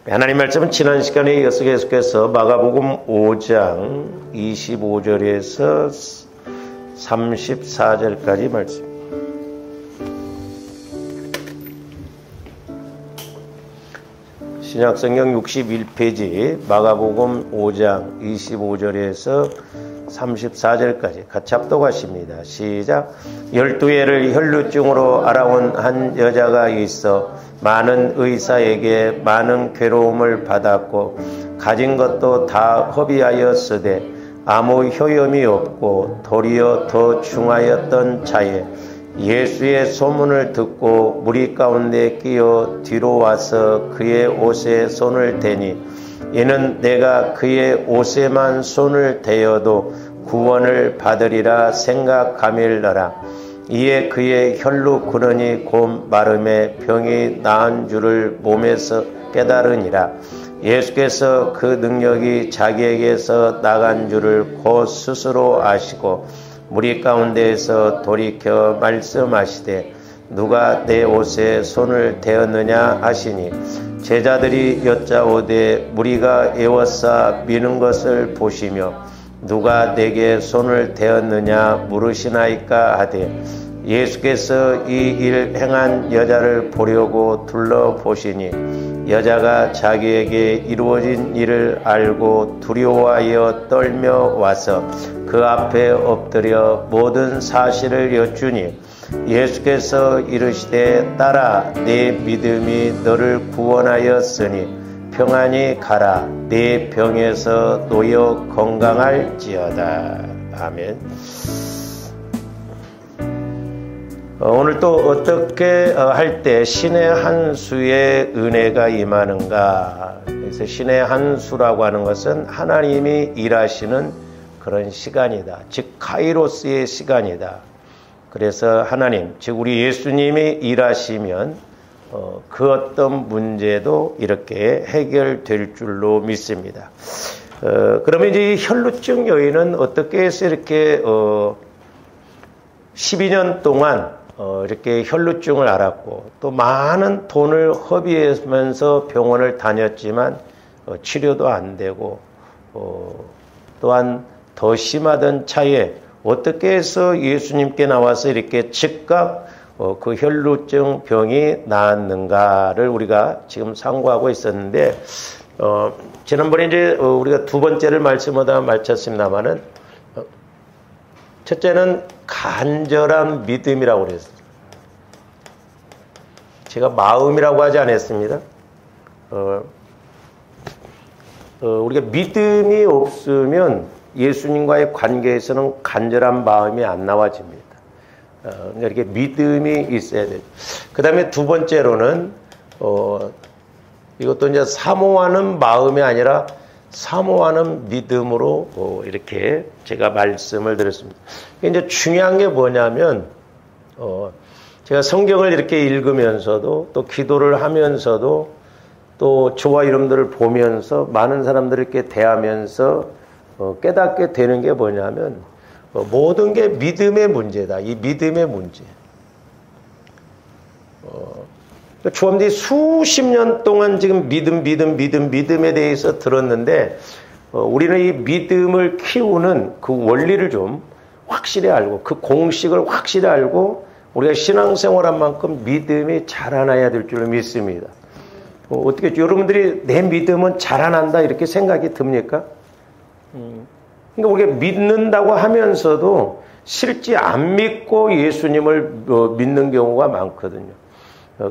하나님 말씀은 지난 시간에 이어서 계속해서 마가복음 5장 25절에서 34절까지 말씀. 신약성경 61페이지 마가복음 5장 25절에서 34절까지 같이 합독하십니다. 시작. 12해를 혈루증으로 알아온 한 여자가 있어 많은 의사에게 많은 괴로움을 받았고 가진 것도 다 허비하였으되 아무 효염이 없고 도리어 더 중하였던 자에 예수의 소문을 듣고 무리 가운데 끼어 뒤로 와서 그의 옷에 손을 대니 이는 내가 그의 옷에만 손을 대어도 구원을 받으리라 생각하밀더라. 이에 그의 혈루 근원이 곧 마름에 병이 나은 줄을 몸에서 깨달으니라. 예수께서 그 능력이 자기에게서 나간 줄을 곧 스스로 아시고 무리 가운데에서 돌이켜 말씀하시되 누가 내 옷에 손을 대었느냐 하시니 제자들이 여짜오되 무리가 에워싸 미는 것을 보시며 누가 내게 손을 대었느냐 물으시나이까 하되 예수께서 이 일 행한 여자를 보려고 둘러보시니 여자가 자기에게 이루어진 일을 알고 두려워하여 떨며 와서 그 앞에 엎드려 모든 사실을 여쭈니 예수께서 이르시되 딸아 내 믿음이 너를 구원하였으니 평안히 가라 내 병에서 놓여 건강할지어다. 아멘. 오늘 또 어떻게 할 때 신의 한 수의 은혜가 임하는가. 그래서 신의 한 수라고 하는 것은 하나님이 일하시는 그런 시간이다. 즉 카이로스의 시간이다. 그래서 하나님, 즉 우리 예수님이 일하시면 그 어떤 문제도 이렇게 해결될 줄로 믿습니다. 그러면 이제 이 혈루증 여인은 어떻게 해서 이렇게 12년 동안 이렇게 혈루증을 앓았고 또 많은 돈을 허비하면서 병원을 다녔지만 치료도 안 되고 또한 더 심하던 차에 어떻게 해서 예수님께 나와서 이렇게 즉각 그 혈루증 병이 나았는가를 우리가 지금 상고하고 있었는데 지난번에 이제 우리가 두 번째를 말씀하다 마쳤습니다만은 첫째는 간절한 믿음이라고 그랬어요. 제가 마음이라고 하지 않았습니다. 우리가 믿음이 없으면 예수님과의 관계에서는 간절한 마음이 안 나와집니다. 그러니까 이렇게 믿음이 있어야 돼요. 그 다음에 두 번째로는 이것도 이제 사모하는 마음이 아니라 사모하는 믿음으로 이렇게 제가 말씀을 드렸습니다. 이제 중요한 게 뭐냐면 제가 성경을 이렇게 읽으면서도 또 기도를 하면서도 또 저와 이름들을 보면서 많은 사람들을 이렇게 대하면서 깨닫게 되는 게 뭐냐면 모든 게 믿음의 문제다. 이 믿음의 문제. 주엄들이 수십 년 동안 지금 믿음에 대해서 들었는데 우리는 이 믿음을 키우는 그 원리를 좀 확실히 알고 그 공식을 확실히 알고 우리가 신앙생활한 만큼 믿음이 자라나야 될 줄로 믿습니다. 어떻게 여러분들이 내 믿음은 자라난다 이렇게 생각이 듭니까? 그러니까 우리가 믿는다고 하면서도 실제 안 믿고 예수님을 믿는 경우가 많거든요.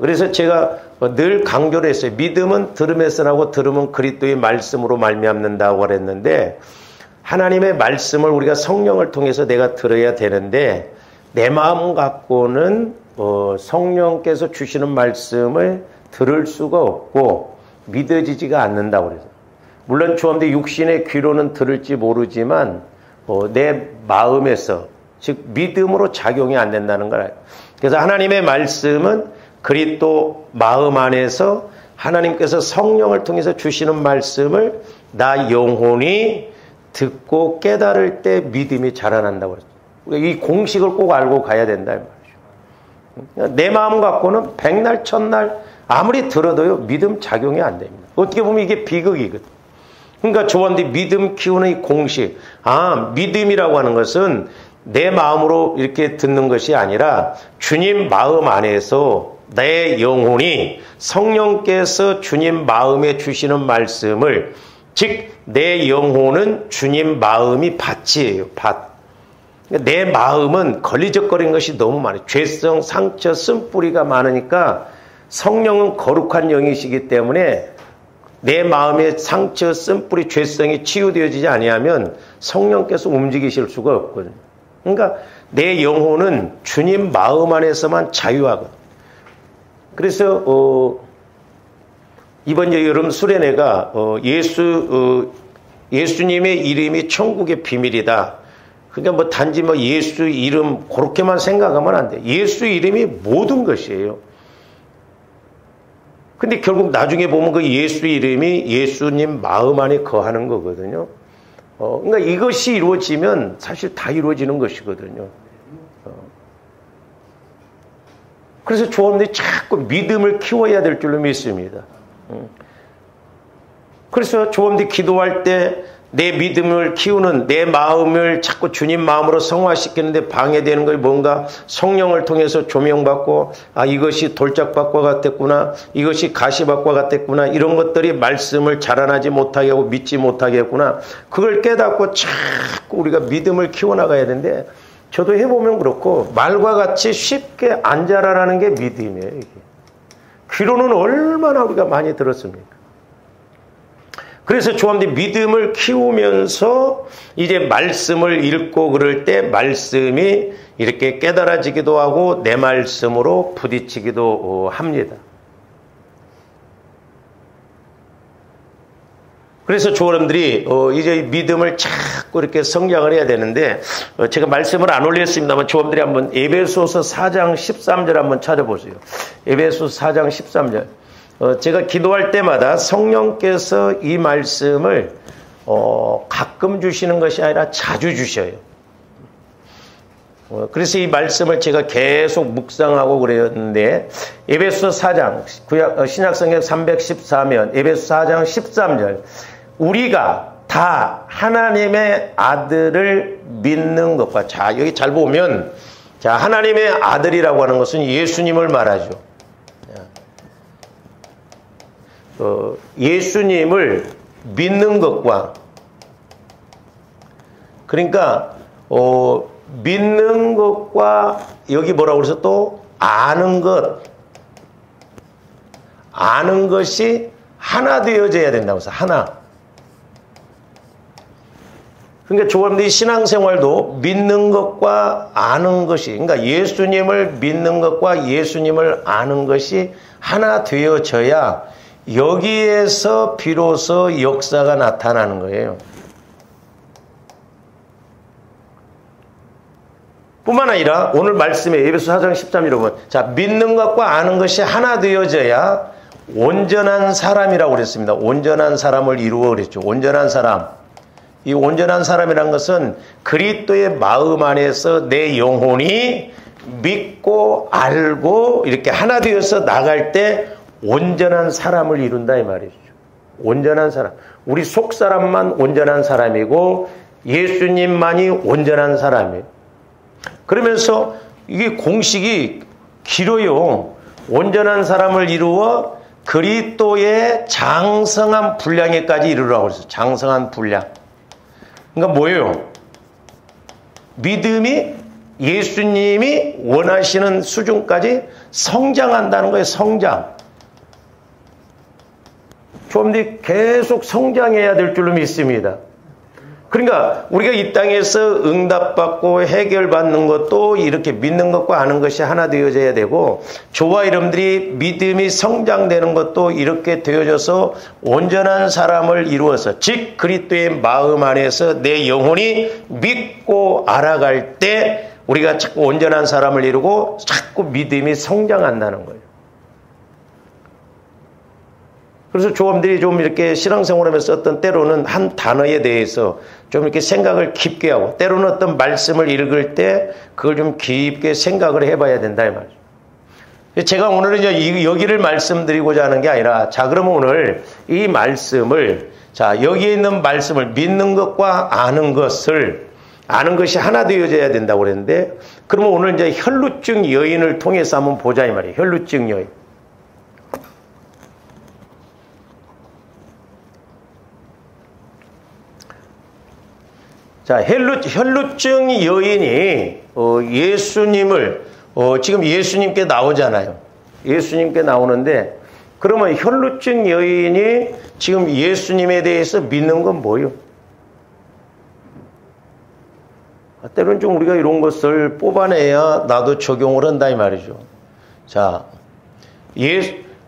그래서 제가 늘 강조를 했어요. 믿음은 들음에서 나고 들음은 그리스도의 말씀으로 말미암는다고 그랬는데 하나님의 말씀을 우리가 성령을 통해서 내가 들어야 되는데 내 마음 갖고는 성령께서 주시는 말씀을 들을 수가 없고 믿어지지가 않는다고 그래서 물론 주엄대 육신의 귀로는 들을지 모르지만 내 마음에서 즉 믿음으로 작용이 안 된다는 걸 알아요. 그래서 하나님의 말씀은 그리스도 마음 안에서 하나님께서 성령을 통해서 주시는 말씀을 나 영혼이 듣고 깨달을 때 믿음이 자라난다고 그랬어요. 우리가 이 공식을 꼭 알고 가야 된다 이 말이죠. 내 마음 갖고는 백날 첫날 아무리 들어도요 믿음 작용이 안 됩니다. 어떻게 보면 이게 비극이거든. 그러니까 조원들이 믿음 키우는 이 공식. 믿음이라고 하는 것은 내 마음으로 이렇게 듣는 것이 아니라 주님 마음 안에서 내 영혼이 성령께서 주님 마음에 주시는 말씀을, 즉 내 영혼은 주님 마음이 밭이에요. 밭. 내 마음은 걸리적거린 것이 너무 많아요. 죄성, 상처, 쓴뿌리가 많으니까 성령은 거룩한 영이시기 때문에 내 마음의 상처, 쓴뿌리, 죄성이 치유되어지지 아니하면 성령께서 움직이실 수가 없거든요. 그러니까 내 영혼은 주님 마음 안에서만 자유하거든요. 그래서 이번 여름 수련회가 예수님의 이름이 천국의 비밀이다. 그러니까 단지 예수 이름 그렇게만 생각하면 안 돼. 예수 이름이 모든 것이에요. 근데 결국 나중에 보면 그 예수 이름이 예수님 마음 안에 거하는 거거든요. 그러니까 이것이 이루어지면 사실 다 이루어지는 것이거든요. 그래서 조원들이 자꾸 믿음을 키워야 될 줄로 믿습니다. 그래서 조원들이 기도할 때 내 믿음을 키우는 내 마음을 자꾸 주님 마음으로 성화시키는데 방해되는 걸 뭔가 성령을 통해서 조명받고 이것이 돌짝밭과 같았구나, 이것이 가시밭과 같았구나, 이런 것들이 말씀을 자라나지 못하게 하고 믿지 못하게 했구나. 그걸 깨닫고 자꾸 우리가 믿음을 키워나가야 되는데 저도 해보면 그렇고 말과 같이 쉽게 안 자라나는 게 믿음이에요. 이게. 귀로는 얼마나 우리가 많이 들었습니까? 그래서 조원들이 믿음을 키우면서 이제 말씀을 읽고 그럴 때 말씀이 이렇게 깨달아지기도 하고 내 말씀으로 부딪히기도 합니다. 그래서 조원들이 이제 믿음을 자꾸 이렇게 성장을 해야 되는데 제가 말씀을 안 올렸습니다만 조원들이 한번 에베소서 4장 13절 한번 찾아보세요. 에베소서 4장 13절. 제가 기도할 때마다 성령께서 이 말씀을 가끔 주시는 것이 아니라 자주 주셔요. 그래서 이 말씀을 제가 계속 묵상하고 그랬는데 에베소서 4장 신약성경 314면 에베소서 4장 13절 우리가 다 하나님의 아들을 믿는 것과 자 여기 잘 보면 자 하나님의 아들이라고 하는 것은 예수님을 말하죠. 예수님을 믿는 것과 그러니까 믿는 것과 여기 뭐라고 그래서 또 아는 것이 하나 되어져야 된다고 해서 하나. 그러니까 조원들이 신앙생활도 믿는 것과 아는 것이 그러니까 예수님을 믿는 것과 예수님을 아는 것이 하나 되어져야 여기에서 비로소 역사가 나타나는 거예요. 뿐만 아니라 오늘 말씀에 에베소 4장 13절에 보면 자 믿는 것과 아는 것이 하나 되어져야 온전한 사람이라고 그랬습니다. 온전한 사람을 이루어 그랬죠. 온전한 사람. 이 온전한 사람이란 것은 그리스도의 마음 안에서 내 영혼이 믿고 알고 이렇게 하나 되어서 나갈 때 온전한 사람을 이룬다 이 말이죠. 온전한 사람. 우리 속사람만 온전한 사람이고 예수님만이 온전한 사람이에요. 그러면서 이게 공식이 길어요. 온전한 사람을 이루어 그리스도의 장성한 분량에까지 이르라고 그랬어요. 장성한 분량. 그러니까 뭐예요? 믿음이 예수님이 원하시는 수준까지 성장한다는 거예요. 성장. 좀 더 계속 성장해야 될 줄로 믿습니다. 그러니까 우리가 이 땅에서 응답받고 해결받는 것도 이렇게 믿는 것과 아는 것이 하나 되어져야 되고 저와 여러분들이 믿음이 성장되는 것도 이렇게 되어져서 온전한 사람을 이루어서 즉 그리스도의 마음 안에서 내 영혼이 믿고 알아갈 때 우리가 자꾸 온전한 사람을 이루고 자꾸 믿음이 성장한다는 거예요. 그래서 조원들이 좀 이렇게 신앙생활하면서 어떤 때로는 한 단어에 대해서 좀 이렇게 생각을 깊게 하고 때로는 어떤 말씀을 읽을 때 그걸 좀 깊게 생각을 해봐야 된다 이 말이죠. 제가 오늘은 이제 여기를 말씀드리고자 하는 게 아니라, 자, 그러면 오늘 이 말씀을, 자, 여기에 있는 말씀을 믿는 것과 아는 것이 하나 되어져야 된다고 그랬는데, 그러면 오늘 이제 혈루증 여인을 통해서 한번 보자 이 말이에요. 혈루증 여인. 자, 혈루증 여인이 예수님을 지금 예수님께 나오잖아요. 예수님께 나오는데, 그러면 혈루증 여인이 지금 예수님에 대해서 믿는 건 뭐예요? 때로는 좀 우리가 이런 것을 뽑아내야 나도 적용을 한다 이 말이죠. 자,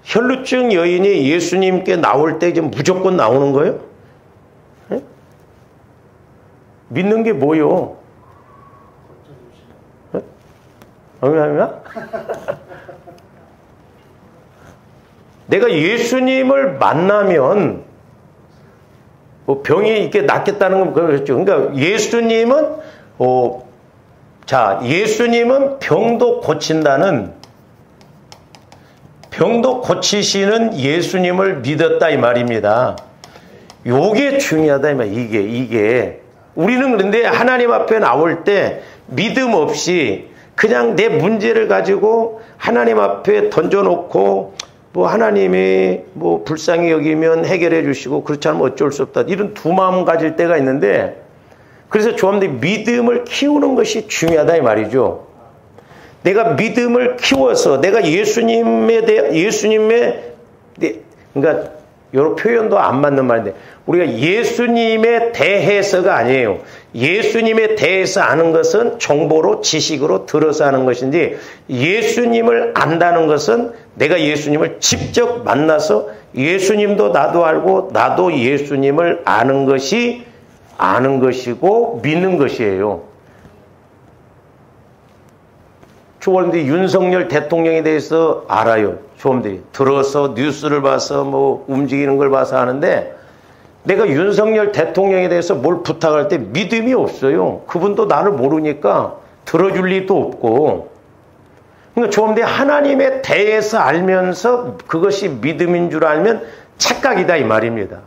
혈루증 여인이 예수님께 나올 때 이제 무조건 나오는 거예요? 네? 믿는 게 뭐요? 네? 내가 예수님을 만나면 뭐 병이 이렇게 낫겠다는 건 그렇죠. 그러니까 예수님은 예수님은 병도 고치시는 예수님을 믿었다 이 말입니다. 요게 중요하다 이 말. 이게 우리는 그런데 하나님 앞에 나올 때 믿음 없이 그냥 내 문제를 가지고 하나님 앞에 던져놓고 뭐 하나님이 뭐 불쌍히 여기면 해결해 주시고 그렇지 않으면 어쩔 수 없다. 이런 두 마음 가질 때가 있는데, 그래서 조합원들이 믿음을 키우는 것이 중요하다 이 말이죠. 내가 믿음을 키워서 내가 그러니까 여러 표현도 안 맞는 말인데, 우리가 예수님에 대해서가 아니에요. 예수님에 대해서 아는 것은 정보로 지식으로 들어서 아는 것인지, 예수님을 안다는 것은 내가 예수님을 직접 만나서 예수님도 나도 알고 나도 예수님을 아는 것이고 믿는 것이에요. 조원들이 윤석열 대통령에 대해서 알아요. 조원들이 들어서 뉴스를 봐서 뭐 움직이는 걸 봐서 하는데, 내가 윤석열 대통령에 대해서 뭘 부탁할 때 믿음이 없어요. 그분도 나를 모르니까 들어줄 리도 없고. 그러니까 조원들이 하나님에 대해서 알면서 그것이 믿음인 줄 알면 착각이다 이 말입니다.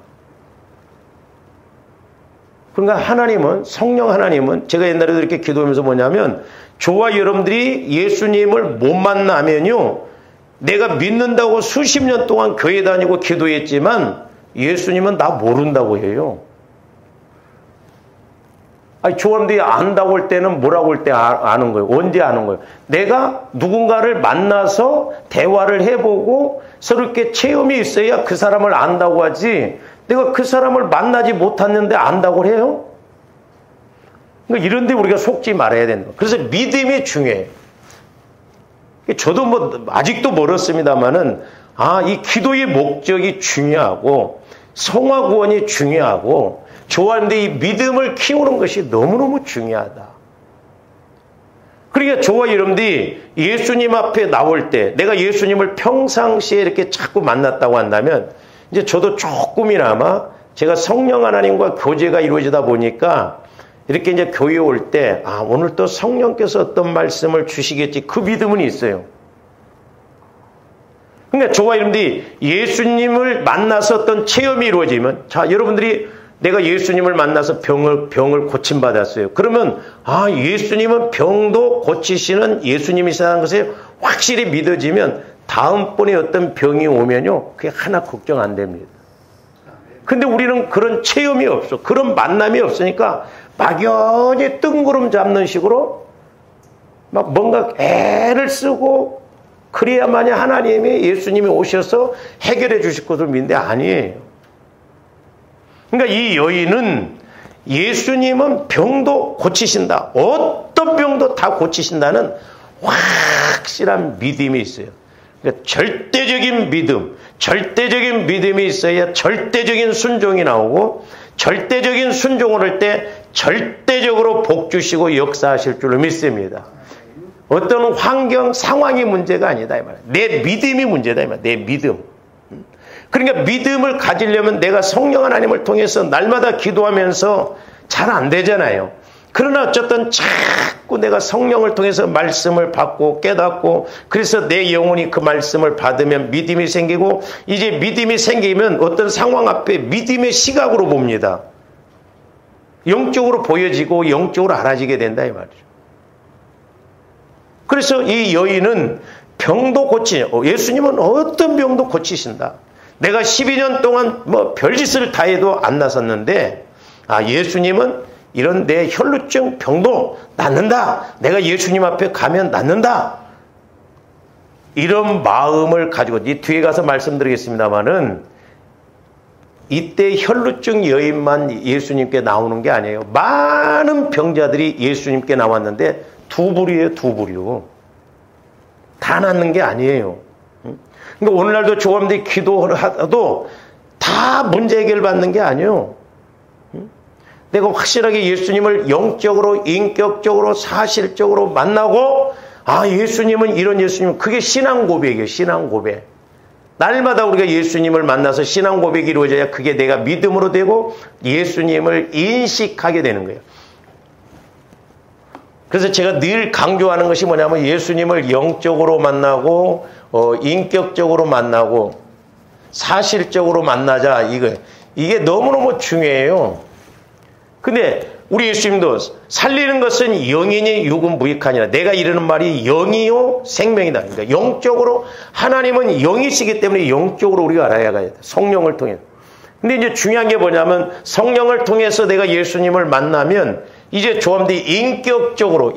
그러니까 성령 하나님은 제가 옛날에도 이렇게 기도하면서 뭐냐면, 저와 여러분들이 예수님을 못 만나면요, 내가 믿는다고 수십 년 동안 교회 다니고 기도했지만 예수님은 나 모른다고 해요. 아니, 저분들이 안다고 할 때는 뭐라고 할 때 아는 거예요? 언제 아는 거예요? 내가 누군가를 만나서 대화를 해보고 서로 이렇게 체험이 있어야 그 사람을 안다고 하지, 내가 그 사람을 만나지 못했는데 안다고 해요? 그러니까 이런 데 우리가 속지 말아야 된다. 그래서 믿음이 중요해요. 저도 뭐 아직도 멀었습니다만은, 이 기도의 목적이 중요하고 성화 구원이 중요하고 좋아하는데, 이 믿음을 키우는 것이 너무너무 중요하다. 그러니까 저와 여러분들이 예수님 앞에 나올 때, 내가 예수님을 평상시에 이렇게 자꾸 만났다고 한다면, 이제 저도 조금이나마 제가 성령 하나님과 교제가 이루어지다 보니까 이렇게 이제 교회에 올 때, 오늘 또 성령께서 어떤 말씀을 주시겠지, 그 믿음은 있어요. 그러니까 저와 여러분들이 예수님을 만나서 어떤 체험이 이루어지면, 자, 여러분들이 내가 예수님을 만나서 병을 고침받았어요. 그러면, 예수님은 병도 고치시는 예수님이시라는 것에 확실히 믿어지면 다음번에 어떤 병이 오면요, 그게 하나 걱정 안 됩니다. 근데 우리는 그런 체험이 없어. 그런 만남이 없으니까 막연히 뜬구름 잡는 식으로 막 뭔가 애를 쓰고 그래야만이 하나님이 예수님이 오셔서 해결해 주실 것을 믿는데 아니에요. 그러니까 이 여인은 예수님은 병도 고치신다. 어떤 병도 다 고치신다는 확실한 믿음이 있어요. 그러니까 절대적인 믿음이 있어야 절대적인 순종이 나오고, 절대적인 순종을 할 때 절대적으로 복 주시고 역사하실 줄로 믿습니다. 어떤 환경, 상황이 문제가 아니다 이 말이야. 내 믿음이 문제다 이 말이야. 내 믿음. 그러니까 믿음을 가지려면 내가 성령 하나님을 통해서 날마다 기도하면서 잘 안 되잖아요. 그러나 어쨌든 자꾸 내가 성령을 통해서 말씀을 받고 깨닫고 그래서 내 영혼이 그 말씀을 받으면 믿음이 생기고 이제 믿음이 생기면 어떤 상황 앞에 믿음의 시각으로 봅니다. 영적으로 보여지고 영적으로 알아지게 된다 이 말이죠. 그래서 이 여인은 병도 예수님은 어떤 병도 고치신다. 내가 12년 동안 뭐 별짓을 다 해도 안 나섰는데 예수님은 이런 내 혈루증 병도 낫는다. 내가 예수님 앞에 가면 낫는다. 이런 마음을 가지고 이 뒤에 가서 말씀드리겠습니다마는 이때 혈루증 여인만 예수님께 나오는 게 아니에요. 많은 병자들이 예수님께 나왔는데 두 부류예요. 두 부류. 다 낫는 게 아니에요. 그러니까 오늘날도 조감들이 기도를 하도 다 문제 해결 받는 게 아니에요. 내가 확실하게 예수님을 영적으로, 인격적으로, 사실적으로 만나고 예수님은 이런 예수님, 그게 신앙 고백이에요. 신앙 고백. 날마다 우리가 예수님을 만나서 신앙 고백이 이루어져야 그게 내가 믿음으로 되고 예수님을 인식하게 되는 거예요. 그래서 제가 늘 강조하는 것이 뭐냐면 예수님을 영적으로 만나고 인격적으로 만나고 사실적으로 만나자 이게 너무너무 중요해요. 근데 우리 예수님도 살리는 것은 영이니 육은 무익하니라. 내가 이르는 말이 영이요 생명이다. 그러니까 영적으로 하나님은 영이시기 때문에 영적으로 우리가 알아야 돼. 성령을 통해. 근데 이제 중요한 게 뭐냐면 성령을 통해서 내가 예수님을 만나면 이제 조함들이 인격적으로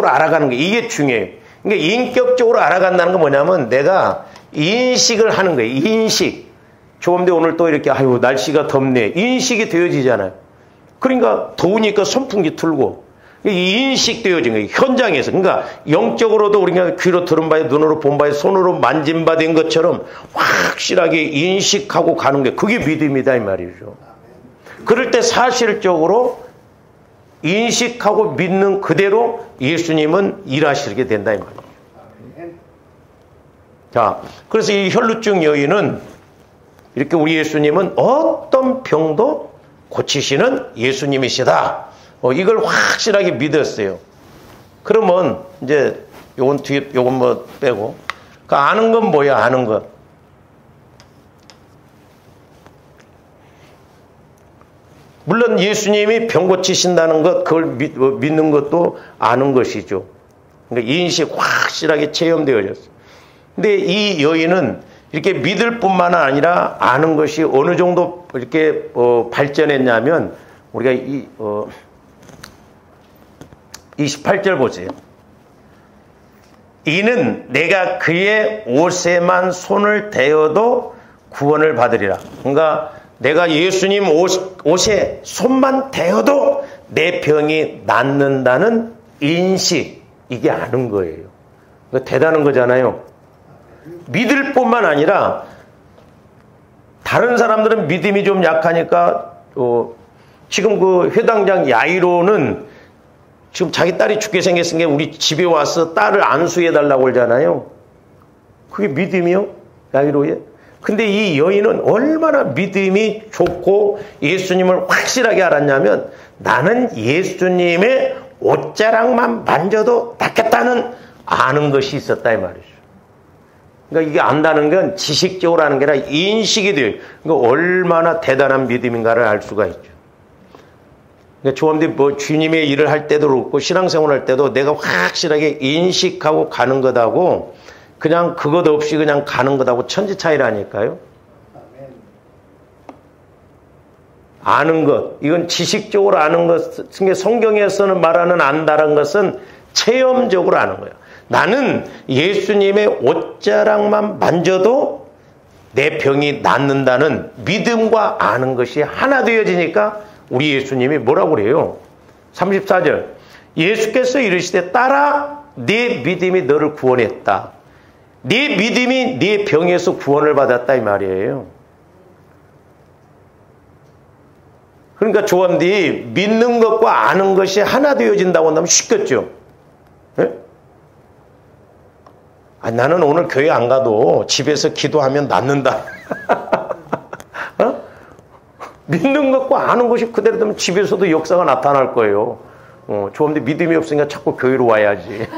알아가는 게 이게 중요해요. 그러니까 인격적으로 알아간다는 건 뭐냐면 내가 인식을 하는 거예요. 인식. 조함들 오늘 또 이렇게 날씨가 덥네. 인식이 되어지잖아요. 그러니까 더우니까 선풍기 틀고 인식되어진 거예요. 현장에서. 그러니까 영적으로도 우리가 귀로 들은 바에 눈으로 본 바에 손으로 만진 바 된 것처럼 확실하게 인식하고 가는 게 그게 믿음이다 이 말이죠. 그럴 때 사실적으로 인식하고 믿는 그대로 예수님은 일하시게 된다 이 말이에요. 자, 그래서 이 혈루증 여인은 이렇게 우리 예수님은 어떤 병도 고치시는 예수님이시다. 이걸 확실하게 믿었어요. 그러면 이제 요건 뒤에 요건 뭐 빼고. 그러니까 아는 건 뭐야? 아는 것. 물론 예수님이 병 고치신다는 것 그걸 믿는 것도 아는 것이죠. 그러니까 인식 확실하게 체험되어졌어요. 근데 이 여인은 이렇게 믿을 뿐만 아니라 아는 것이 어느 정도 이렇게 발전했냐면 우리가 28절 보세요. 이는 내가 그의 옷에만 손을 대어도 구원을 받으리라. 그러니까 내가 예수님 옷에 손만 대어도 내 병이 낫는다는 인식, 이게 아는 거예요. 그러니까 대단한 거잖아요. 믿을 뿐만 아니라 다른 사람들은 믿음이 좀 약하니까 지금 그 회당장 야이로는 지금 자기 딸이 죽게 생겼으니까 우리 집에 와서 딸을 안수해달라고 그러잖아요. 그게 믿음이요? 야이로에? 근데 이 여인은 얼마나 믿음이 좋고 예수님을 확실하게 알았냐면 나는 예수님의 옷자락만 만져도 낫겠다는 아는 것이 있었다 이 말이죠. 그러니까 이게 안다는 건 지식적으로 하는 게 아니라 인식이 돼요. 그러니까 얼마나 대단한 믿음인가를 알 수가 있죠. 그러니까 조함들이 뭐 주님의 일을 할 때도 그렇고 신앙생활 할 때도 내가 확실하게 인식하고 가는 것하고 그냥 그것 없이 그냥 가는 것하고 천지 차이라니까요. 아는 것, 이건 지식적으로 아는 것, 성경에서는 말하는 안다는 것은 체험적으로 아는 거예요. 나는 예수님의 옷자락만 만져도 내 병이 낫는다는 믿음과 아는 것이 하나 되어지니까 우리 예수님이 뭐라고 그래요? 34절 예수께서 이르시되 딸아 네 믿음이 너를 구원했다. 네 믿음이 네 병에서 구원을 받았다 이 말이에요. 그러니까 조언디 믿는 것과 아는 것이 하나 되어진다고 한다면 쉽겠죠. 네? 나는 오늘 교회 안 가도 집에서 기도하면 낫는다. 믿는 것과 아는 것이 그대로 되면 집에서도 역사가 나타날 거예요. 좋은데 믿음이 없으니까 자꾸 교회로 와야지.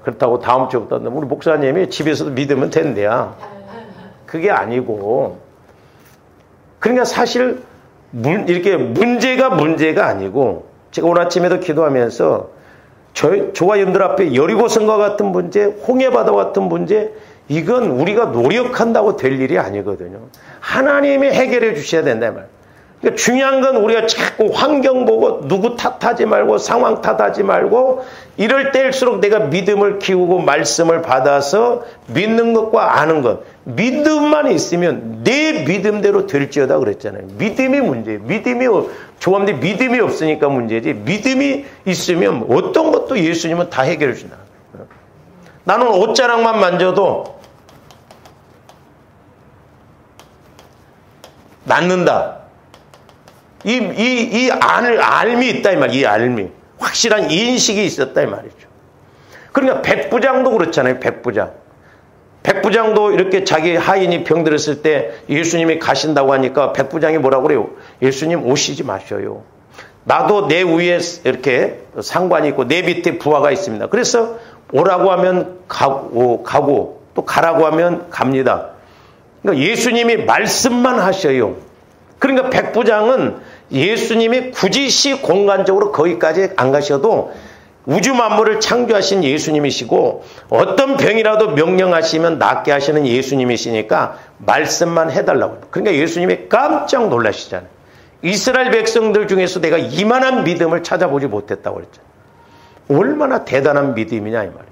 그렇다고 다음 주부터 우리 목사님이 집에서도 믿으면 된대야. 그게 아니고, 그러니까 사실 이렇게 문제가 아니고, 제가 오늘 아침에도 기도하면서 저와 여러분들 앞에 여리고성과 같은 문제, 홍해바다와 같은 문제, 이건 우리가 노력한다고 될 일이 아니거든요. 하나님이 해결해 주셔야 된다 말이에요. 그러니까 중요한 건 우리가 자꾸 환경 보고 누구 탓하지 말고 상황 탓하지 말고 이럴 때일수록 내가 믿음을 키우고 말씀을 받아서 믿는 것과 아는 것, 믿음만 있으면 내 믿음대로 될지어다 그랬잖아요. 믿음이 문제예요. 좋은데 믿음이 없으니까 문제지. 믿음이 있으면 어떤 것도 예수님은 다 해결해 준다. 나는 옷자락만 만져도 낫는다. 이 알미 있다 이 말이에요. 이 알미. 확실한 인식이 있었다 이 말이죠. 그러니까 백부장도 그렇잖아요. 백부장도 이렇게 자기 하인이 병들었을 때 예수님이 가신다고 하니까 백부장이 뭐라고 그래요? 예수님 오시지 마셔요. 나도 내 위에 이렇게 상관이 있고 내 밑에 부하가 있습니다. 그래서 오라고 하면 가고 또 가라고 하면 갑니다. 그러니까 예수님이 말씀만 하셔요. 그러니까 백부장은 예수님이 굳이 공간적으로 거기까지 안 가셔도 우주 만물을 창조하신 예수님이시고 어떤 병이라도 명령하시면 낫게 하시는 예수님이시니까 말씀만 해달라고. 그러니까 예수님이 깜짝 놀라시잖아요. 이스라엘 백성들 중에서 내가 이만한 믿음을 찾아보지 못했다고 그랬잖아요. 얼마나 대단한 믿음이냐 이 말이에요.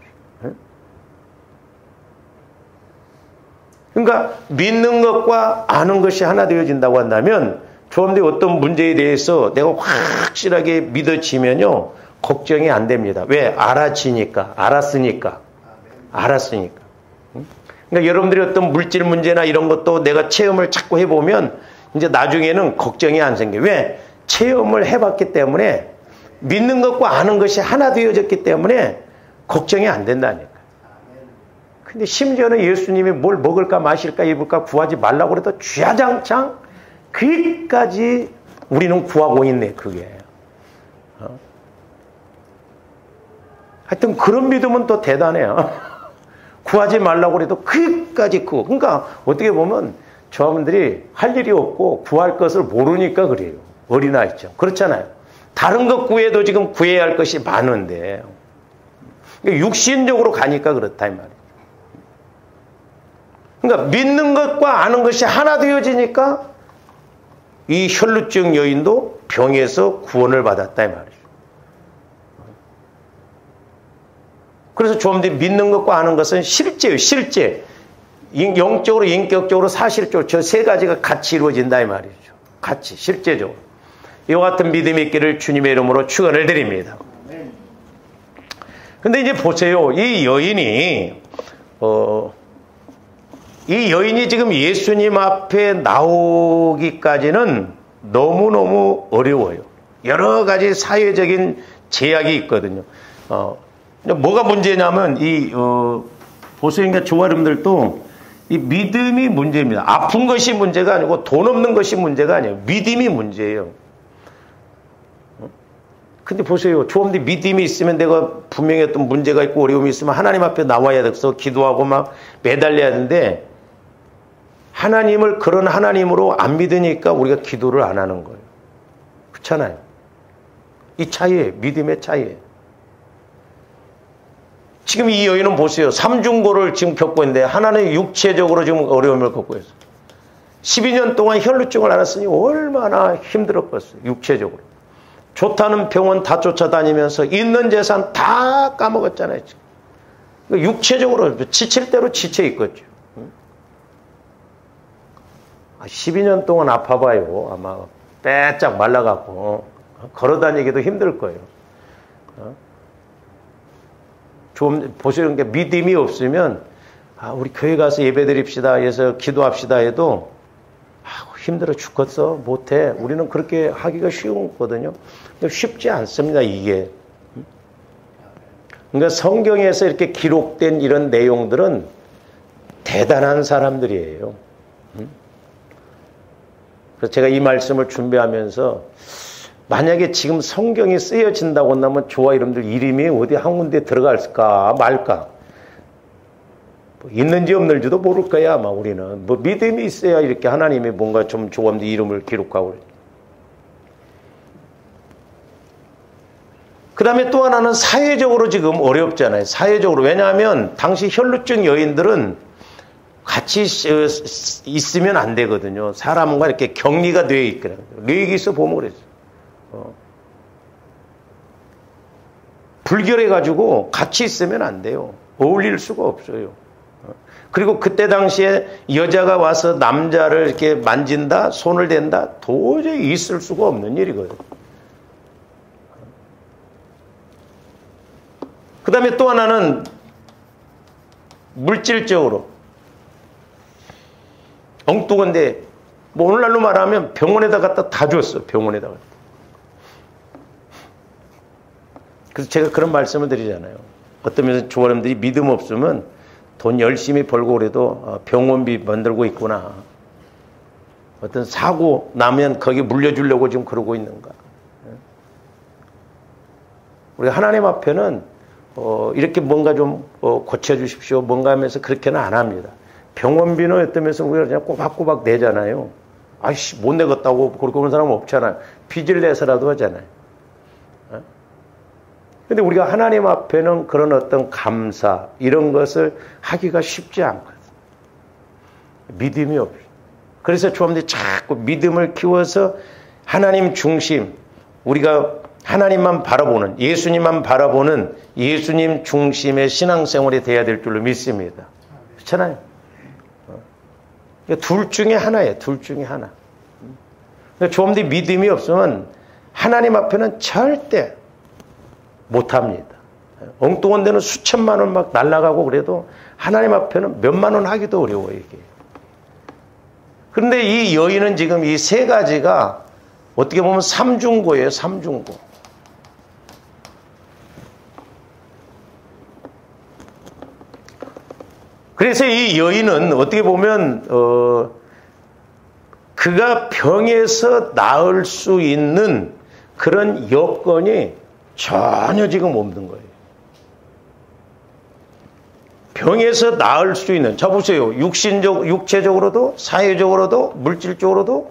그러니까 믿는 것과 아는 것이 하나 되어진다고 한다면 조금더 어떤 문제에 대해서 내가 확실하게 믿어지면요 걱정이 안 됩니다. 왜? 알았으니까. 그러니까 여러분들이 어떤 물질 문제나 이런 것도 내가 체험을 자꾸 해보면 이제 나중에는 걱정이 안 생겨요. 왜? 체험을 해봤기 때문에 믿는 것과 아는 것이 하나 되어졌기 때문에 걱정이 안 된다니까. 근데 심지어는 예수님이 뭘 먹을까 마실까 입을까 구하지 말라고 그래도 주야장창 그까지 우리는 구하고 있네. 그게. 하여튼 그런 믿음은 또 대단해요. 구하지 말라고 그래도 그까지 구워. 그러니까 어떻게 보면 저분들이 할 일이 없고 구할 것을 모르니까 그래요. 어린아이죠. 그렇잖아요. 다른 것 구해도 지금 구해야 할 것이 많은데 육신적으로 가니까 그렇다 이 말이에요. 그러니까 믿는 것과 아는 것이 하나 되어지니까 이 혈루증 여인도 병에서 구원을 받았다 이 말이죠. 그래서 좀 더 믿는 것과 아는 것은 실제예요. 실제. 영적으로, 인격적으로, 사실적으로 저 세 가지가 같이 이루어진다 이 말이죠. 같이 실제적으로. 이와 같은 믿음이 있기를 주님의 이름으로 축원을 드립니다. 근데 이제 보세요. 이 여인이 지금 예수님 앞에 나오기까지는 너무너무 어려워요. 여러 가지 사회적인 제약이 있거든요. 뭐가 문제냐면, 보세요. 그러니까 저와 여러분들도 이 믿음이 문제입니다. 아픈 것이 문제가 아니고 돈 없는 것이 문제가 아니에요. 믿음이 문제예요. 근데 보세요. 좋은데 믿음이 있으면 내가 분명히 어떤 문제가 있고 어려움이 있으면 하나님 앞에 나와야 돼서 기도하고 막 매달려야 하는데 하나님을 그런 하나님으로 안 믿으니까 우리가 기도를 안 하는 거예요. 그렇잖아요. 이 차이예요. 믿음의 차이예요. 지금 이 여인은 보세요. 삼중고를 지금 겪고 있는데 하나는 육체적으로 지금 어려움을 겪고 있어요. 12년 동안 혈루증을 앓았으니 얼마나 힘들었겠어요. 육체적으로. 좋다는 병원 다 쫓아다니면서 있는 재산 다 까먹었잖아요. 지금. 육체적으로 지칠 대로 지쳐 있겠죠. 12년 동안 아파봐요. 아마 빼짝 말라갖고 걸어다니기도 힘들 거예요. 좀 보세요. 그러니까 믿음이 없으면 우리 교회 가서 예배드립시다 해서 기도합시다 해도 힘들어 죽겠어 못해. 우리는 그렇게 하기가 쉬운 거거든요. 쉽지 않습니다. 이게. 그러니까 성경에서 이렇게 기록된 이런 내용들은 대단한 사람들이에요. 그래서 제가 이 말씀을 준비하면서 만약에 지금 성경이 쓰여진다고 한다면 저와 여러분들 이름이 어디 한 군데 들어갈까 말까? 뭐 있는지 없는지도 모를 거야, 아마 우리는. 뭐 믿음이 있어야 이렇게 하나님이 뭔가 좀 저와 이름을 기록하고 그래. 그 다음에 또 하나는 사회적으로 지금 어렵잖아요. 사회적으로. 왜냐하면 당시 혈루증 여인들은 같이 있으면 안 되거든요. 사람과 이렇게 격리가 되어 있거든요. 레위기서 보면 그랬어요. 불결해가지고 같이 있으면 안 돼요. 어울릴 수가 없어요. 그리고 그때 당시에 여자가 와서 남자를 이렇게 만진다, 손을 댄다, 도저히 있을 수가 없는 일이거든요. 그 다음에 또 하나는 물질적으로 엉뚱한데 뭐 오늘날로 말하면 병원에다 갖다 다 줬어. 병원에다가. 그래서 제가 그런 말씀을 드리잖아요. 어떤 면에서 조원님들이 믿음 없으면 돈 열심히 벌고 그래도 병원비 만들고 있구나. 어떤 사고 나면 거기 물려주려고 지금 그러고 있는가. 우리 하나님 앞에는 이렇게 뭔가 좀 고쳐주십시오. 뭔가 하면서 그렇게는 안 합니다. 병원비는 어떤 면에서 우리가 그냥 꼬박꼬박 내잖아요. 아이씨, 못 내겠다고 그렇게 오는 사람은 없잖아요. 빚을 내서라도 하잖아요. 근데 우리가 하나님 앞에는 그런 어떤 감사, 이런 것을 하기가 쉽지 않거든요. 믿음이 없어요. 그래서 조합원들이 자꾸 믿음을 키워서 하나님 중심, 우리가 하나님만 바라보는, 예수님만 바라보는 예수님 중심의 신앙생활이 돼야 될 줄로 믿습니다. 그렇잖아요. 둘 중에 하나예요. 둘 중에 하나. 조합원들이 믿음이 없으면 하나님 앞에는 절대 못합니다. 엉뚱한 데는 수천만 원 막 날아가고 그래도 하나님 앞에는 몇만 원 하기도 어려워요, 이게. 그런데 이 여인은 지금 이 세 가지가 어떻게 보면 삼중고예요, 삼중고. 그래서 이 여인은 어떻게 보면 그가 병에서 나을 수 있는 그런 여건이 전혀 지금 없는 거예요. 병에서 나을 수 있는, 자 보세요. 육체적으로도 사회적으로도 물질적으로도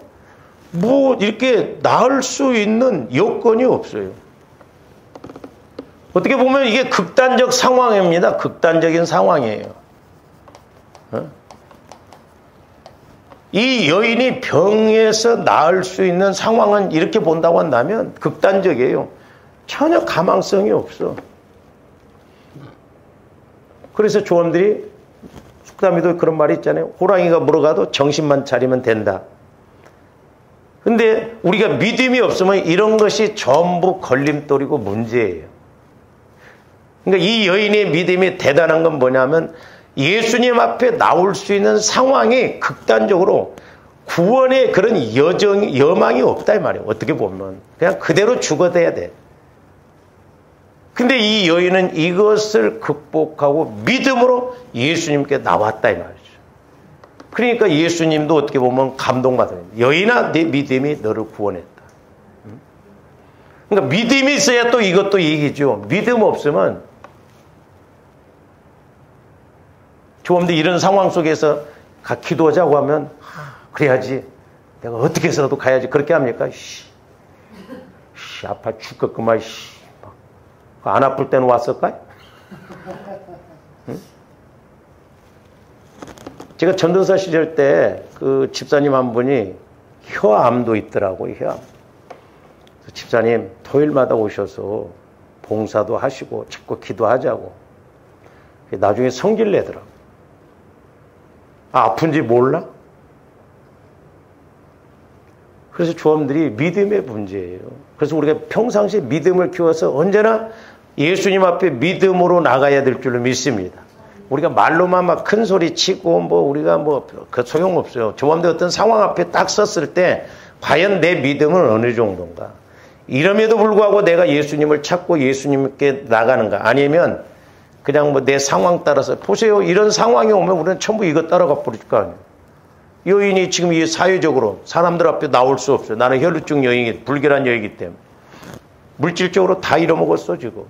뭐 이렇게 나을 수 있는 여건이 없어요. 어떻게 보면 이게 극단적 상황입니다. 극단적인 상황이에요. 이 여인이 병에서 나을 수 있는 상황은 이렇게 본다고 한다면 극단적이에요. 전혀 가망성이 없어. 그래서 조원들이 숙담이도 그런 말이 있잖아요. 호랑이가 물어가도 정신만 차리면 된다. 근데 우리가 믿음이 없으면 이런 것이 전부 걸림돌이고 문제예요. 그러니까 이 여인의 믿음이 대단한 건 뭐냐면 예수님 앞에 나올 수 있는 상황이 극단적으로 구원의 그런 여망이 없다 이 말이에요. 어떻게 보면 그냥 그대로 죽어대야 돼. 근데 이 여인은 이것을 극복하고 믿음으로 예수님께 나왔다 이 말이죠. 그러니까 예수님도 어떻게 보면 감동받아요. 여인아, 내 믿음이 너를 구원했다. 그러니까 믿음이 있어야 또 이것도 얘기죠. 믿음 없으면 좋은데 이런 상황 속에서 기도하자고 하면 그래야지. 내가 어떻게 해서라도 가야지. 그렇게 합니까? 아파 죽겠구만. 안 아플 때는 왔을까? 응? 제가 전도사 시절 때 그 집사님 한 분이 혀암도 있더라고요. 혀암. 집사님 토요일마다 오셔서 봉사도 하시고 자꾸 기도하자고. 나중에 성질 내더라고. 아픈지 몰라? 그래서 조합들이 믿음의 문제예요. 그래서 우리가 평상시에 믿음을 키워서 언제나 예수님 앞에 믿음으로 나가야 될 줄로 믿습니다. 우리가 말로만 막 큰 소리 치고 우리가 그 소용없어요. 조합들 어떤 상황 앞에 딱 섰을 때 과연 내 믿음은 어느 정도인가? 이럼에도 불구하고 내가 예수님을 찾고 예수님께 나가는가? 아니면 그냥 내 상황 따라서 보세요. 이런 상황이 오면 우리는 전부 이것 따라가 버릴 거 아니에요. 여인이 지금 이 사회적으로 사람들 앞에 나올 수 없어요. 나는 혈루증 여인이 불결한 여인이기 때문에. 물질적으로 다 잃어먹었어 지금.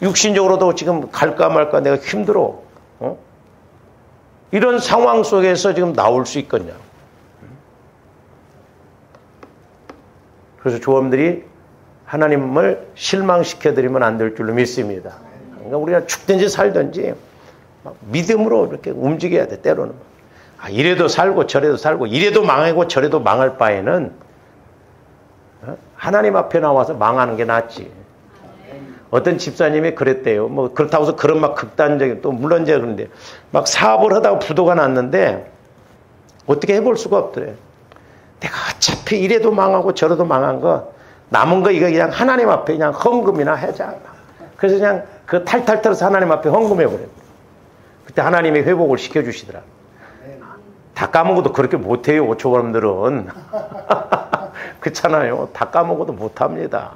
육신적으로도 지금 갈까 말까 내가 힘들어. 이런 상황 속에서 지금 나올 수 있겠냐. 그래서 조언들이 하나님을 실망시켜드리면 안 될 줄로 믿습니다. 그러니까 우리가 죽든지 살든지 믿음으로 이렇게 움직여야 돼. 때로는 이래도 살고 저래도 살고 이래도 망하고 저래도 망할 바에는 하나님 앞에 나와서 망하는 게 낫지. 어떤 집사님이 그랬대요. 뭐 그렇다고 해서 그런 막 극단적인, 또 물론 이제 그런데 막 사업을 하다가 부도가 났는데 어떻게 해볼 수가 없더래. 내가 어차피 이래도 망하고 저래도 망한 거 남은 거 이거 그냥 하나님 앞에 그냥 헌금이나 하자. 그래서 그냥 그 탈탈 털어서 하나님 앞에 헌금해버려요. 그때 하나님이 회복을 시켜주시더라. 다 까먹어도 그렇게 못해요, 초보람들은. 그렇잖아요. 다 까먹어도 못합니다.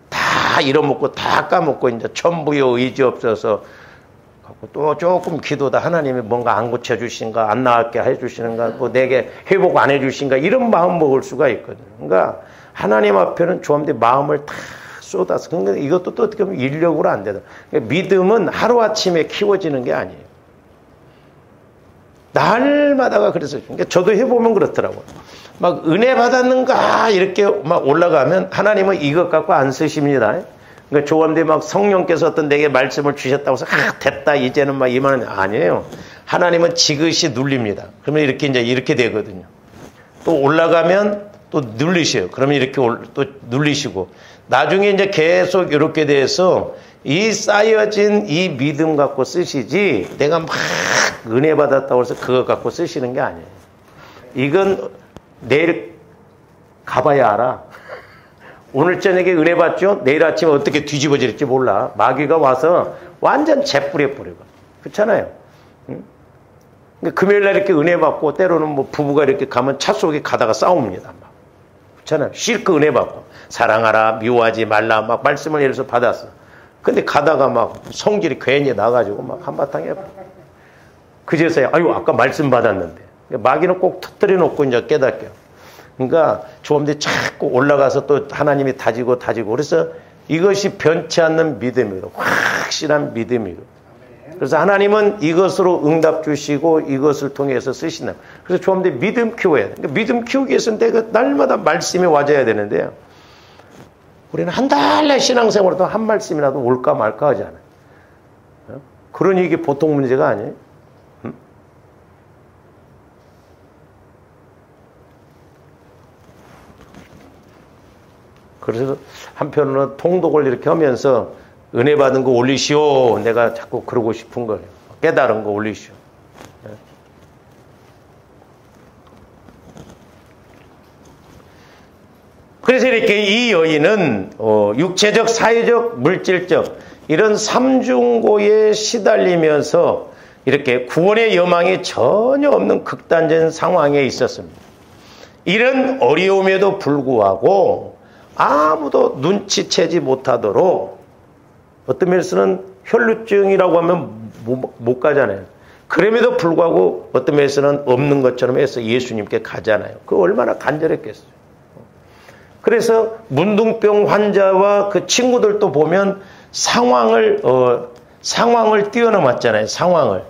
다 잃어먹고 다 까먹고 이제 천부여 의지 없어서 또 조금 기도다 하나님이 뭔가 안 고쳐주신가, 안 나았게 해주시는가, 뭐 내게 회복 안 해주신가, 이런 마음 먹을 수가 있거든요. 그러니까 하나님 앞에는 조함들이 마음을 다 쏟아서. 근데 이것도 또 어떻게 보면 인력으로 안 되다. 그러니까 믿음은 하루아침에 키워지는 게 아니에요. 날마다가 그래서. 그러니까 저도 해보면 그렇더라고요. 막 은혜 받았는가 이렇게 막 올라가면 하나님은 이것 갖고 안 쓰십니다. 그러니까 조함들이 막 성령께서 어떤 내게 말씀을 주셨다고 해서 됐다 이제는 막 이만은 아니에요. 하나님은 지그시 눌립니다. 그러면 이렇게 이제 이렇게 되거든요. 또 올라가면 또 눌리셔요. 그러면 이렇게 또 눌리시고 나중에 이제 계속 이렇게 돼서 이 쌓여진 이 믿음 갖고 쓰시지 내가 막 은혜 받았다고 해서 그거 갖고 쓰시는 게 아니에요. 이건 내일 가봐야 알아. 오늘 저녁에 은혜 받죠? 내일 아침에 어떻게 뒤집어질지 몰라. 마귀가 와서 완전 재뿌려버려. 그렇잖아요. 응? 금요일날 이렇게 은혜 받고 때로는 뭐 부부가 이렇게 가면 차 속에 가다가 싸웁니다. 막. 그렇잖아요. 실컷 은혜 받고 사랑하라, 미워하지 말라 막 말씀을 예를 들어서 받았어. 근데 가다가 막 성질이 괜히 나가지고 막 한바탕에 그제서야 아유 아까 말씀 받았는데. 마귀는 꼭 터뜨려 놓고 이제 깨닫게요. 그러니까 조함들이 자꾸 올라가서 또 하나님이 다지고 그래서 이것이 변치 않는 믿음이고 확실한 믿음이고. 그래서 하나님은 이것으로 응답 주시고 이것을 통해서 쓰신다. 그래서 조함들이 믿음 키워야 돼. 그러니까 믿음 키우기 위해서는 내가 날마다 말씀이 와줘야 되는데요. 우리는 한 달내 신앙생활도 한 말씀이라도 올까 말까 하잖아요. 그러니 이게 보통 문제가 아니에요. 그래서 한편으로는 통독을 이렇게 하면서 은혜 받은 거 올리시오. 내가 자꾸 그러고 싶은 거예요. 깨달은 거 올리시오. 그래서 이렇게 이 여인은 육체적, 사회적, 물질적 이런 삼중고에 시달리면서 이렇게 구원의 여망이 전혀 없는 극단적인 상황에 있었습니다. 이런 어려움에도 불구하고 아무도 눈치채지 못하도록 어떤 면에서는 혈루증이라고 하면 못 가잖아요. 그럼에도 불구하고 어떤 면에서는 없는 것처럼 해서 예수님께 가잖아요. 그거 얼마나 간절했겠어요. 그래서 문둥병 환자와 그 친구들도 보면 상황을 뛰어넘었잖아요. 상황을.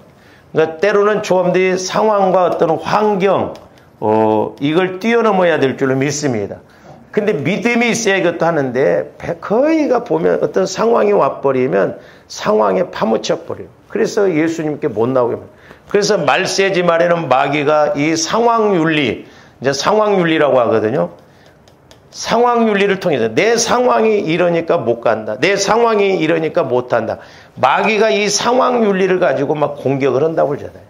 그러니까 때로는 조함들이 상황과 어떤 환경 이걸 뛰어넘어야 될 줄로 믿습니다. 근데 믿음이 있어야 이것도 하는데 거의가 보면 어떤 상황이 와버리면 상황에 파묻혀버려요. 그래서 예수님께 못 나오게 합니다. 그래서 말세지 말에는 마귀가 이 상황윤리, 이제 상황윤리라고 하거든요. 상황윤리를 통해서 내 상황이 이러니까 못 간다. 내 상황이 이러니까 못 한다. 마귀가 이 상황윤리를 가지고 막 공격을 한다고 그러잖아요.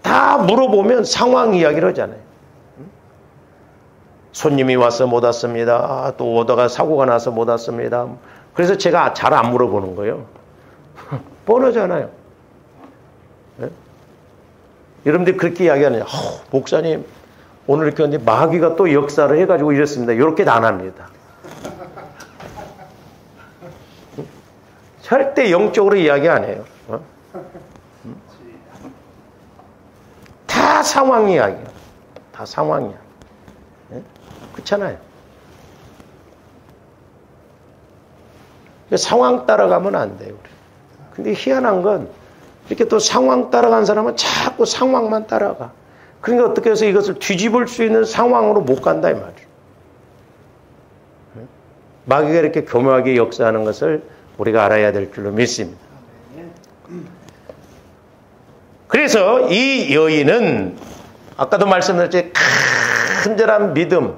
다 물어보면 상황 이야기를 하잖아요. 손님이 와서 못 왔습니다. 또 오다가 사고가 나서 못 왔습니다. 그래서 제가 잘 안 물어보는 거예요. 뻔하잖아요. 네? 여러분들이 그렇게 이야기하는 목사님 오늘 이렇게 하는데 마귀가 또 역사를 해가지고 이랬습니다. 이렇게 안 합니다. 절대 영적으로 이야기 안 해요. 다 상황 이야기야. 다 상황이야. 네? 그렇잖아요. 상황 따라가면 안 돼요. 근데 희한한 건 이렇게 또 상황 따라간 사람은 자꾸 상황만 따라가. 그러니까 어떻게 해서 이것을 뒤집을 수 있는 상황으로 못 간다 이 말이에요. 마귀가 이렇게 교묘하게 역사하는 것을 우리가 알아야 될 줄로 믿습니다. 그래서 이 여인은 아까도 말씀드렸지 간절한 믿음,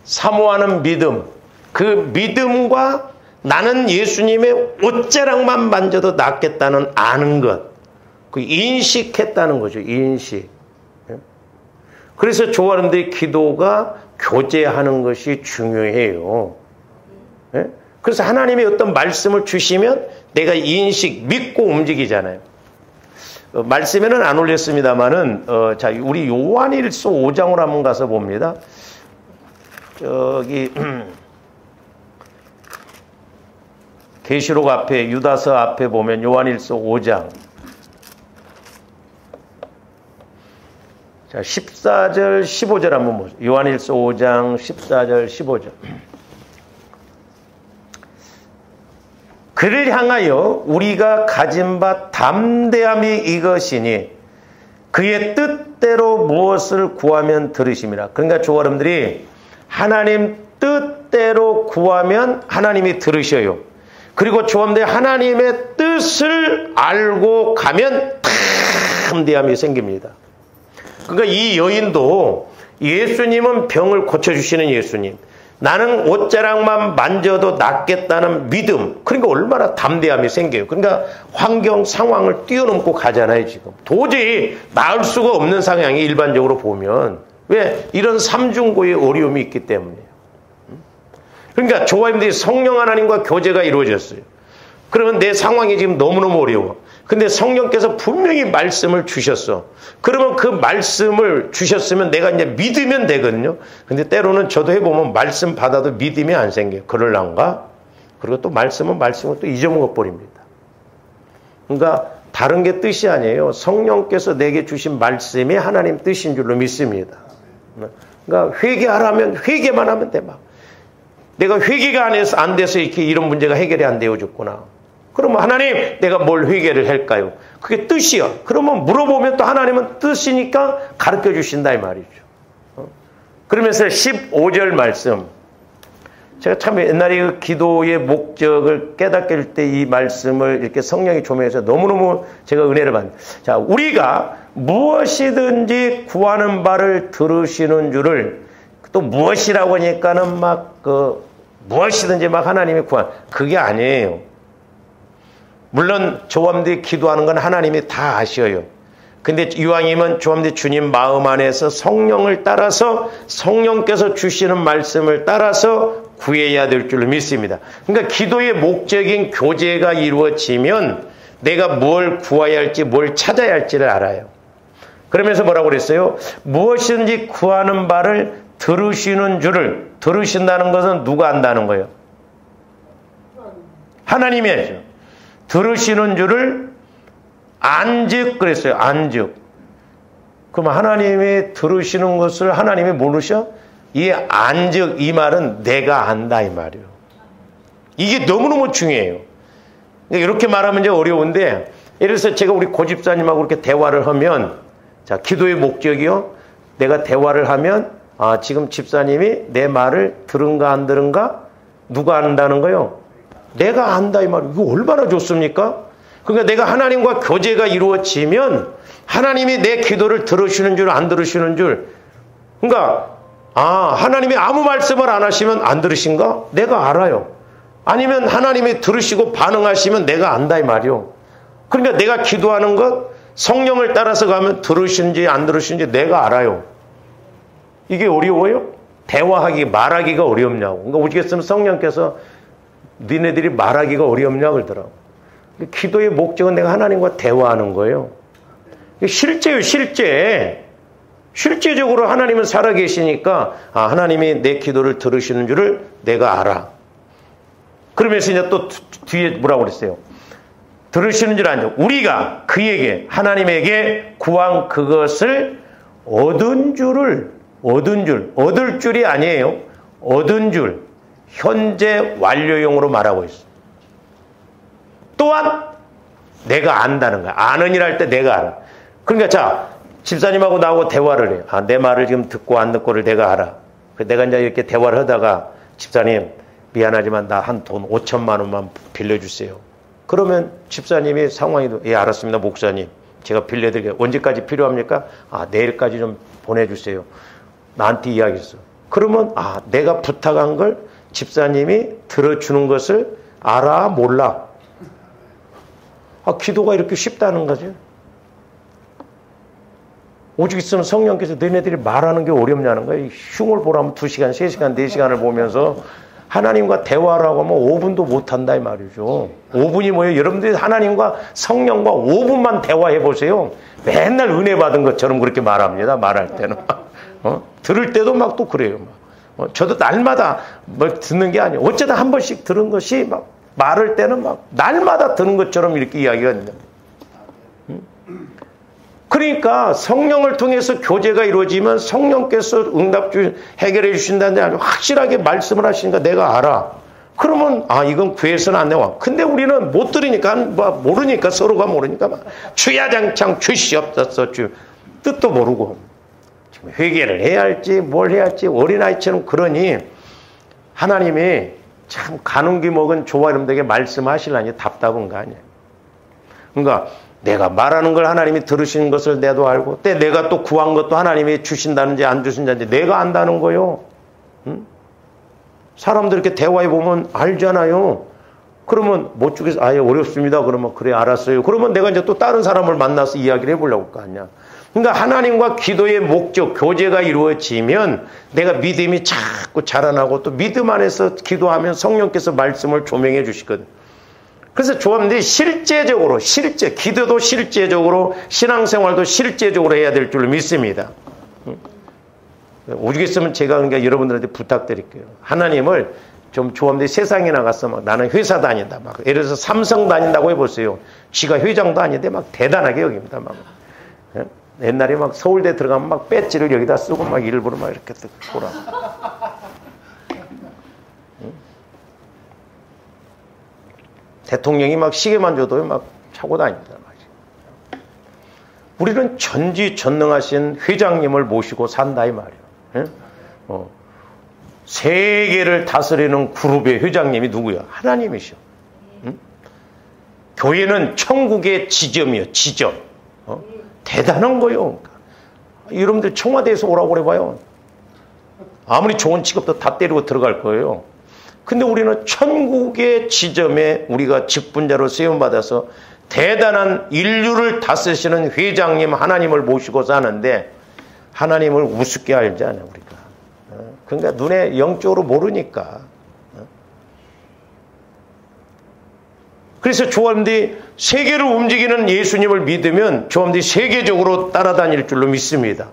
사모하는 믿음, 그 믿음과 나는 예수님의 옷자락만 만져도 낫겠다는 아는 것, 그 인식했다는 거죠. 인식. 그래서 조아름들의 기도가 교제하는 것이 중요해요. 그래서 하나님이 어떤 말씀을 주시면 내가 인식, 믿고 움직이잖아요. 말씀에는 안 올렸습니다만은, 자, 우리 요한일서 5장으로 한번 가서 봅니다. 저기, 계시록 앞에, 유다서 앞에 보면 요한일서 5장. 자, 14절, 15절 한번 보죠. 요한일서 5장, 14절, 15절. 그를 향하여 우리가 가진 바 담대함이 이것이니 그의 뜻대로 무엇을 구하면 들으심이라. 그러니까 조아름들이 하나님 뜻대로 구하면 하나님이 들으셔요. 그리고 조아름들이 하나님의 뜻을 알고 가면 담대함이 생깁니다. 그러니까 이 여인도 예수님은 병을 고쳐주시는 예수님, 나는 옷자락만 만져도 낫겠다는 믿음, 그러니까 얼마나 담대함이 생겨요. 그러니까 환경, 상황을 뛰어넘고 가잖아요. 지금 도저히 나을 수가 없는 상황이 일반적으로 보면. 왜? 이런 삼중고의 어려움이 있기 때문이에요. 그러니까 조아님들이 성령 하나님과 교제가 이루어졌어요. 그러면 내 상황이 지금 너무너무 어려워. 근데 성령께서 분명히 말씀을 주셨어. 그러면 그 말씀을 주셨으면 내가 이제 믿으면 되거든요. 근데 때로는 저도 해보면 말씀 받아도 믿음이 안 생겨요. 그럴란가? 그리고 또 말씀은 또 잊어먹어 버립니다. 그러니까 다른 게 뜻이 아니에요. 성령께서 내게 주신 말씀이 하나님 뜻인 줄로 믿습니다. 그러니까 회개하라면 회개만 하면 돼. 막. 내가 회개가 안 돼서 이렇게 이런 문제가 해결이 안 되어졌구나. 그러면 하나님, 내가 뭘 회개를 할까요? 그게 뜻이야. 그러면 물어보면 또 하나님은 뜻이니까 가르쳐 주신다 이 말이죠. 그러면서 15절 말씀. 제가 참 옛날에 그 기도의 목적을 깨닫게 할 때 이 말씀을 이렇게 성령이 조명해서 너무너무 제가 은혜를 받는다. 자, 우리가 무엇이든지 구하는 바를 들으시는 줄을, 또 무엇이라고 하니까는 무엇이든지 막 하나님이 그게 아니에요. 물론 조함들이 기도하는 건 하나님이 다 아셔요. 근데 이왕이면 조함들이 주님 마음 안에서 성령을 따라서 성령께서 주시는 말씀을 따라서 구해야 될 줄로 믿습니다. 그러니까 기도의 목적인 교제가 이루어지면 내가 뭘 구해야 할지 뭘 찾아야 할지를 알아요. 그러면서 뭐라고 그랬어요? 무엇이든지 구하는 바를 들으시는 줄을, 들으신다는 것은 누가 안다는 거예요? 하나님이 하죠. 들으시는 줄을 안즉 그랬어요. 안즉. 그럼 하나님이 들으시는 것을 하나님이 모르셔? 이 안즉 이 말은 내가 안다 이 말이에요. 이게 너무너무 중요해요. 이렇게 말하면 이제 어려운데, 예를 들어서 제가 우리 고집사님하고 이렇게 대화를 하면, 자, 기도의 목적이요. 내가 대화를 하면, 지금 집사님이 내 말을 들은가 안 들은가? 누가 안다는 거요? 내가 안다 이 말이에요. 이거 얼마나 좋습니까? 그러니까 내가 하나님과 교제가 이루어지면 하나님이 내 기도를 들으시는 줄 안 들으시는 줄. 그러니까 하나님이 아무 말씀을 안 하시면 안 들으신가? 내가 알아요. 아니면 하나님이 들으시고 반응하시면 내가 안다 이 말이에요. 그러니까 내가 기도하는 것 성령을 따라서 가면 들으시는지 안 들으시는지 내가 알아요. 이게 어려워요? 말하기가 어렵냐고. 그러니까 오죽했으면 성령께서 니네들이 말하기가 어렵냐 그러더라고. 기도의 목적은 내가 하나님과 대화하는 거예요. 실제요, 실제적으로 하나님은 살아계시니까 하나님이 내 기도를 들으시는 줄을 내가 알아. 그러면서 이제 또 뒤에 뭐라고 그랬어요? 들으시는 줄 아죠. 우리가 그에게 하나님에게 구한 그것을 얻을 줄이 아니에요. 얻은 줄 현재 완료형으로 말하고 있어. 또한 내가 안다는 거야. 아느니라 할 때 내가 알아. 그러니까 자, 집사님하고 나하고 대화를 해요. 아, 내 말을 지금 듣고 안 듣고를 내가 알아. 내가 이제 이렇게 대화를 하다가 집사님 미안하지만 나 한 돈 5천만 원만 빌려주세요. 그러면 집사님이 상황이 예 알았습니다 목사님 제가 빌려드릴게요. 언제까지 필요합니까? 아 내일까지 좀 보내주세요. 나한테 이야기했어. 그러면 아 내가 부탁한 걸 집사님이 들어주는 것을 알아 몰라? 아 기도가 이렇게 쉽다는 거죠. 오직 있으면 성령께서 너네들이 말하는 게 어렵냐는 거예요. 흉을 보라면 2시간, 3시간, 4시간을 보면서 하나님과 대화를 하고 하면 5분도 못한다 이 말이죠. 5분이 뭐예요? 여러분들이 하나님과 성령과 5분만 대화해 보세요. 맨날 은혜 받은 것처럼 그렇게 말합니다. 말할 때는. 들을 때도 막 또 그래요. 저도 날마다 뭐 듣는 게 아니에요. 어쩌다 한 번씩 들은 것이 막 말할 때는 막 날마다 듣는 것처럼 이렇게 이야기가 있는 거예요. 그러니까 성령을 통해서 교제가 이루어지면 성령께서 응답 해결해 주신다는데 아주 확실하게 말씀을 하시니까 내가 알아. 그러면 아 이건 구해서는 안 나와. 근데 우리는 못 들으니까 모르니까 서로가 모르니까 막 주야장창 주시옵소서 주 뜻도 모르고 지금 회개를 해야 할지 뭘 해야 할지 어린아이처럼 그러니 하나님이 참 가는기 먹은 조화 이름들에게 말씀하시려니 답답한 거 아니에요. 그러니까 내가 말하는 걸 하나님이 들으시는 것을 내도 알고 때 내가 또 구한 것도 하나님이 주신다는지 안 주신다는지 내가 안다는 거요. 응? 사람들 이렇게 대화해 보면 알잖아요. 그러면 못 주겠어. 아예 어렵습니다. 그러면 그래 알았어요. 그러면 내가 이제 또 다른 사람을 만나서 이야기를 해보려고 할 거 아니야. 그러니까 하나님과 기도의 목적 교제가 이루어지면 내가 믿음이 자꾸 자라나고 또 믿음 안에서 기도하면 성령께서 말씀을 조명해 주시거든. 그래서 조합들이 실제적으로 기도도 실제적으로 신앙생활도 실제적으로 해야 될 줄로 믿습니다. 오죽했으면 제가 그러니까 여러분들한테 부탁드릴게요. 하나님을 좀 조합들이 세상에 나가서 막 나는 회사 다닌다 막 예를 들어서 삼성 다닌다고 해보세요. 지가 회장도 아닌데 막 대단하게 여깁니다. 막 옛날에 막 서울대 들어가면 막 배지를 여기다 쓰고 막 일부러 막 이렇게 보라. 대통령이 막 시계만 줘도 막 차고 다닙니다. 우리는 전지전능하신 회장님을 모시고 산다 이 말이에요. 세계를 다스리는 그룹의 회장님이 누구야? 하나님이셔. 교회는 천국의 지점이에요. 지점. 대단한 거예요. 여러분들 청와대에서 오라고 그래봐요. 아무리 좋은 직업도 다 때리고 들어갈 거예요. 근데 우리는 천국의 지점에 우리가 직분자로 세움받아서 대단한 인류를 다스리시는 회장님 하나님을 모시고 사는데 하나님을 우습게 알지 않아요 우리가. 그러니까 눈에 영적으로 모르니까. 그래서 조합들이 세계를 움직이는 예수님을 믿으면 조합들이 세계적으로 따라다닐 줄로 믿습니다.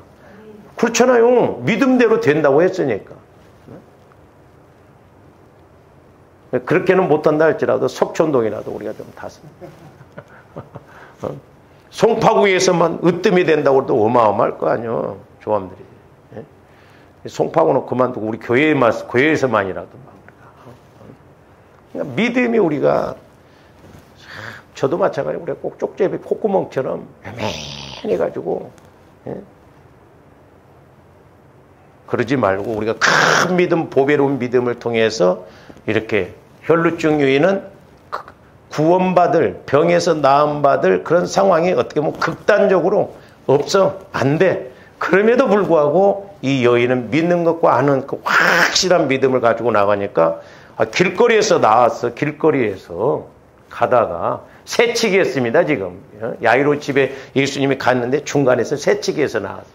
그렇잖아요. 믿음대로 된다고 했으니까. 그렇게는 못한다 할지라도 석촌동이라도 우리가 좀 탔습니다. 송파구에서만 으뜸이 된다고 해도 어마어마할 거 아니에요. 조합들이. 송파구는 그만두고 우리 교회에서만이라도. 그러니까 믿음이 우리가 저도 마찬가지로 우리가 꼭 쪽제비 콧구멍처럼 애매해가지고 그러지 말고 우리가 큰 믿음, 보배로운 믿음을 통해서 이렇게 혈루증 유인은 구원받을, 병에서 나음받을 그런 상황이 어떻게 보면 극단적으로 없어. 안 돼. 그럼에도 불구하고 이 여인은 믿는 것과 아는 그 확실한 믿음을 가지고 나가니까 길거리에서 나왔어. 길거리에서 가다가 새치기 했습니다. 지금. 야이로 집에 예수님이 갔는데 중간에서 새치기해서 나왔어.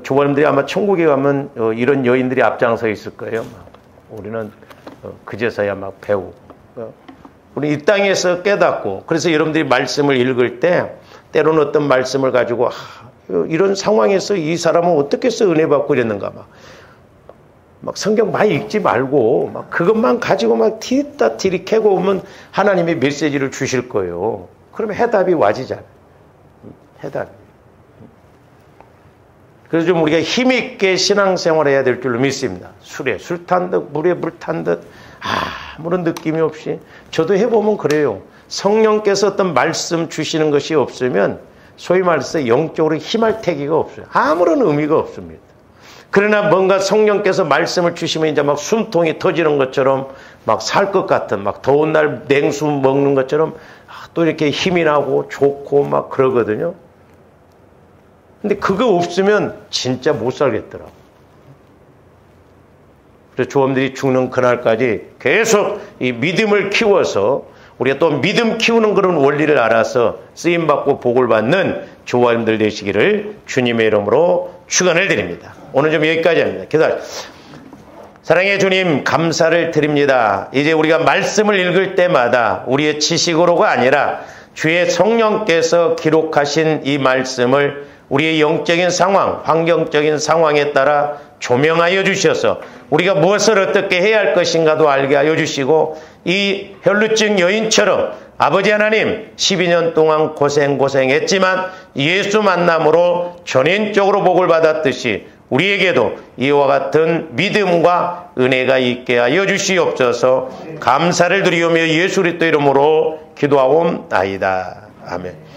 조반님들이 아마 천국에 가면 이런 여인들이 앞장서 있을 거예요. 우리는 그제서야 막 배우고. 우리 이 땅에서 깨닫고, 그래서 여러분들이 말씀을 읽을 때 때로는 어떤 말씀을 가지고 이런 상황에서 이 사람은 어떻게 해서 은혜 받고 이랬는가 막 막 성경 많이 읽지 말고 막 그것만 가지고 막 뒤따 들이캐고 오면 하나님이 메시지를 주실 거예요. 그러면 해답이 와지잖아요. 해답이. 그래서 좀 우리가 힘있게 신앙생활을 해야 될 줄로 믿습니다. 술에 술 탄 듯 물에 물 탄 듯 아무런 느낌이 없이. 저도 해보면 그래요. 성령께서 어떤 말씀 주시는 것이 없으면 소위 말해서 영적으로 힘할 태기가 없어요. 아무런 의미가 없습니다. 그러나 뭔가 성령께서 말씀을 주시면 이제 막 숨통이 터지는 것처럼 막 살 것 같은, 막 더운 날 냉수 먹는 것처럼 또 이렇게 힘이 나고 좋고 막 그러거든요. 근데 그거 없으면 진짜 못 살겠더라고. 그래서 조원들이 죽는 그날까지 계속 이 믿음을 키워서 우리가 또 믿음 키우는 그런 원리를 알아서 쓰임받고 복을 받는 조원들 되시기를 주님의 이름으로 축원을 드립니다. 오늘 좀 여기까지 합니다. 기도하시죠. 사랑의 주님, 감사를 드립니다. 이제 우리가 말씀을 읽을 때마다 우리의 지식으로가 아니라 주의 성령께서 기록하신 이 말씀을 우리의 영적인 상황, 환경적인 상황에 따라 조명하여 주셔서 우리가 무엇을 어떻게 해야 할 것인가도 알게 하여 주시고, 이 혈루증 여인처럼 아버지 하나님 12년 동안 고생했지만 예수 만남으로 전인적으로 복을 받았듯이 우리에게도 이와 같은 믿음과 은혜가 있게 하여 주시옵소서. 감사를 드리오며 예수 그리스도 이름으로 기도하옵나이다. 아멘.